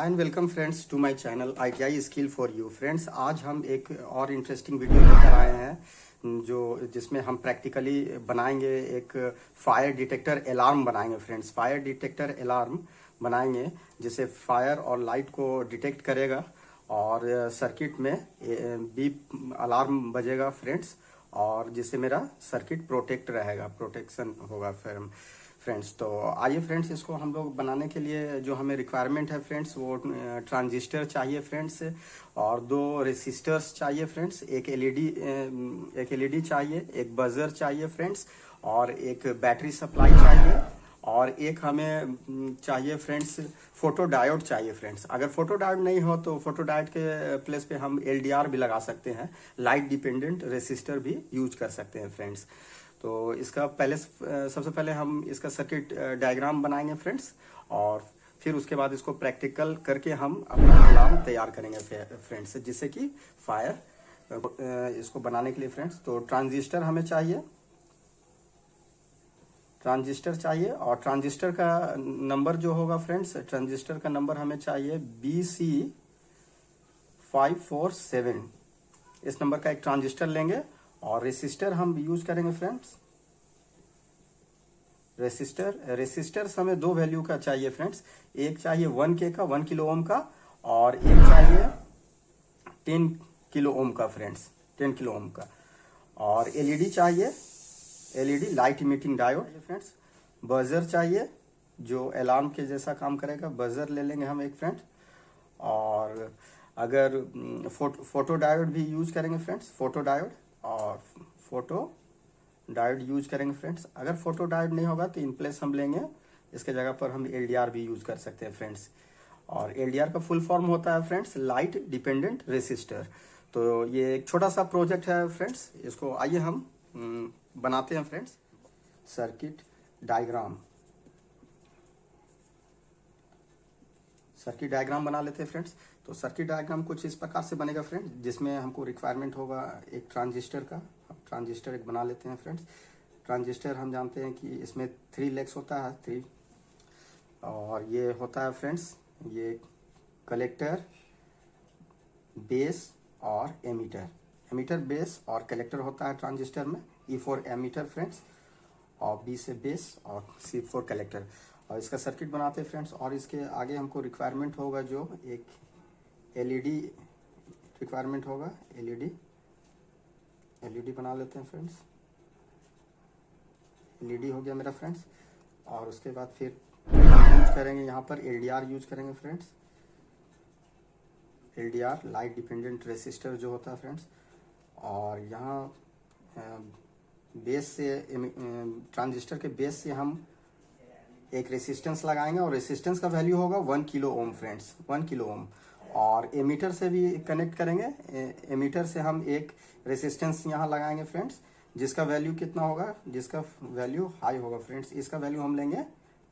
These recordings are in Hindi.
And welcome friends to my channel ITI skill for you. Friends, आज हम एक और इंटरेस्टिंग वीडियो लेकर आए हैं जिसमें हम प्रैक्टिकली बनाएंगे एक फायर डिटेक्टर अलार्म बनाएंगे। फ्रेंड्स, फायर डिटेक्टर अलार्म बनाएंगे जिसे फायर और लाइट को डिटेक्ट करेगा और सर्किट में बीप अलार्म बजेगा फ्रेंड्स, और जिससे मेरा सर्किट प्रोटेक्शन होगा फ्रेंड्स। तो आइए फ्रेंड्स, इसको हम लोग बनाने के लिए जो हमें रिक्वायरमेंट है फ्रेंड्स, वो ट्रांजिस्टर चाहिए फ्रेंड्स, और 2 रेसिस्टर्स चाहिए फ्रेंड्स, एक एलईडी चाहिए, एक बजर चाहिए फ्रेंड्स, और एक बैटरी सप्लाई चाहिए, और एक हमें चाहिए फ्रेंड्स फोटो डायोड चाहिए फ्रेंड्स। अगर फोटो डायोड नहीं हो तो फोटो डायोड के प्लेस पे हम LDR भी लगा सकते हैं, लाइट डिपेंडेंट रेसिस्टर भी यूज कर सकते हैं फ्रेंड्स। तो इसका सबसे पहले हम इसका सर्किट डायग्राम बनाएंगे फ्रेंड्स, और फिर उसके बाद इसको प्रैक्टिकल करके हम अपना अलार्म तैयार करेंगे फ्रेंड्स, जिससे कि फायर इसको बनाने के लिए फ्रेंड्स तो ट्रांजिस्टर हमें चाहिए, और ट्रांजिस्टर का नंबर जो होगा फ्रेंड्स, ट्रांजिस्टर का नंबर हमें चाहिए BC547। इस नंबर का एक ट्रांजिस्टर लेंगे, और रेसिस्टर हम यूज करेंगे फ्रेंड्स। रेसिस्टर हमें 2 वैल्यू का चाहिए फ्रेंड्स, एक चाहिए 1K का 1 किलो ओम का, और एक चाहिए 10 किलो ओम का फ्रेंड्स, 10 किलो ओम का। और एलईडी चाहिए, LED light emitting diode friends. Buzzer चाहिए जो अलार्म के जैसा काम करेगा, बजर ले लेंगे हम एक फ्रेंड। और अगर फोटो डायोड भी यूज करेंगे फ्रेंड्स, फोटो डायोड यूज करेंगे फ्रेंड्स। अगर फोटो डायोड नहीं होगा तो इन प्लेस हम लेंगे, इसके जगह पर हम LDR भी यूज कर सकते हैं फ्रेंड्स। और LDR का फुल फॉर्म होता है फ्रेंड्स लाइट डिपेंडेंट रेसिस्टर। तो ये एक छोटा सा प्रोजेक्ट है फ्रेंड्स, इसको आइए हम बनाते हैं फ्रेंड्स। सर्किट डायग्राम बना लेते हैं फ्रेंड्स। तो सर्किट डायग्राम कुछ इस प्रकार से बनेगा फ्रेंड्स, जिसमें हमको रिक्वायरमेंट होगा एक ट्रांजिस्टर का। अब ट्रांजिस्टर एक बना लेते हैं फ्रेंड्स। ट्रांजिस्टर हम जानते हैं कि इसमें 3 लेग्स होता है, 3, और ये होता है फ्रेंड्स, ये कलेक्टर, बेस और एमीटर बेस और कलेक्टर होता है ट्रांजिस्टर में। E फॉर एमीटर फ्रेंड्स, और B से बेस, और C फॉर कलेक्टर। और इसका सर्किट बनाते हैं फ्रेंड्स। और इसके आगे हमको रिक्वायरमेंट होगा जो एक LED रिक्वायरमेंट होगा, LED बना लेते हैं फ्रेंड्स। LED हो गया मेरा फ्रेंड्स। और उसके बाद फिर यूज करेंगे यहाँ पर LDR यूज करेंगे friends. LDR light dependent resistor जो होता है फ्रेंड्स। और यहाँ बेस से ट्रांजिस्टर के बेस से हम एक रेसिस्टेंस लगाएंगे, और रेसिस्टेंस का वैल्यू होगा 1 kilo ohm friends, 1 kilo ohm. और एमीटर से भी कनेक्ट करेंगे, एमीटर से हम एक रेसिस्टेंस यहाँ लगाएंगे फ्रेंड्स, जिसका वैल्यू कितना होगा, जिसका वैल्यू हाई होगा फ्रेंड्स। इसका वैल्यू हम लेंगे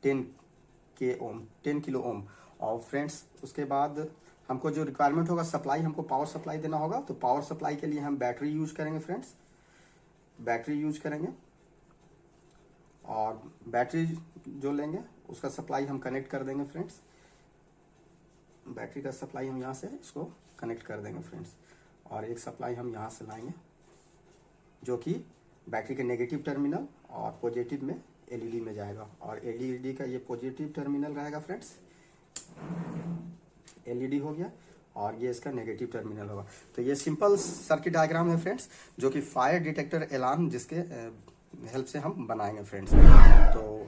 10 किलो ओम। और फ्रेंड्स उसके बाद हमको जो रिक्वायरमेंट होगा सप्लाई, हमको पावर सप्लाई देना होगा। तो पावर सप्लाई के लिए हम बैटरी यूज करेंगे फ्रेंड्स, और बैटरी जो लेंगे उसका सप्लाई हम कनेक्ट कर देंगे फ्रेंड्स। बैटरी का सप्लाई हम यहाँ से इसको कनेक्ट कर देंगे फ्रेंड्स। और एक सप्लाई हम यहाँ से लाएंगे जो कि बैटरी के नेगेटिव टर्मिनल और पॉजिटिव में LED में जाएगा। और LED का ये पॉजिटिव टर्मिनल रहेगा फ्रेंड्स, LED हो गया, और ये इसका नेगेटिव टर्मिनल होगा। तो ये सिंपल सर्किट डायग्राम है फ्रेंड्स, जो कि फायर डिटेक्टर अलार्म जिसके हेल्प से हम बनाएंगे फ्रेंड्स। तो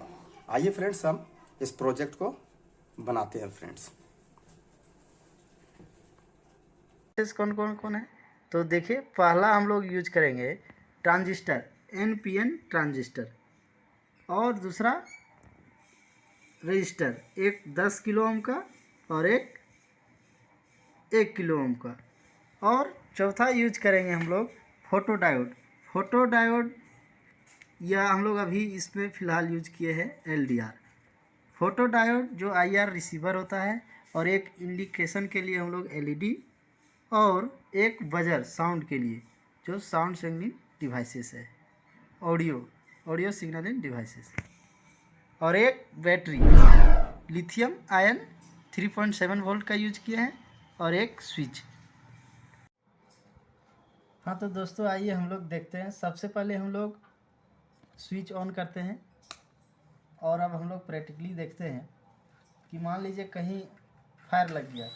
आइए फ्रेंड्स, हम इस प्रोजेक्ट को बनाते हैं फ्रेंड्स। कौन है तो देखिए, पहला हम लोग यूज करेंगे ट्रांजिस्टर, NPN ट्रांजिस्टर, और दूसरा रजिस्टर, एक 10 किलो ओम का और एक 1 किलो ओम का। और चौथा यूज करेंगे हम लोग फोटो डायोड, या हम लोग अभी इसमें फ़िलहाल यूज किए हैं LDR। फोटो डायोड जो IR रिसीवर होता है, और एक इंडिकेशन के लिए हम लोग LED, और एक बजर साउंड के लिए जो साउंड सिग्नलिंग डिवाइसेस है, ऑडियो सिग्नलिंग डिवाइसेस, और एक बैटरी लिथियम आयन 3.7 वोल्ट का यूज किए हैं और एक स्विच। हाँ तो दोस्तों आइए हम लोग देखते हैं। सबसे पहले हम लोग स्विच ऑन करते हैं और अब हम लोग प्रैक्टिकली देखते हैं कि मान लीजिए कहीं फायर लग गया।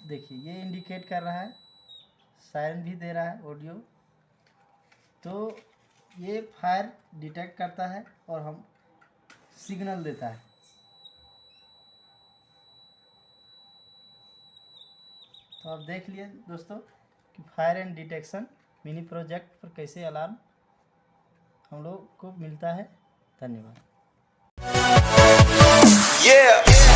देखिए ये इंडिकेट कर रहा है, सायरन भी दे रहा है ऑडियो, तो ये फायर डिटेक्ट करता है और हम सिग्नल देता है। तो आप देख लिए दोस्तों कि fire and detection mini project पर कैसे अलार्म हम लोग को मिलता है। धन्यवाद। Yeah.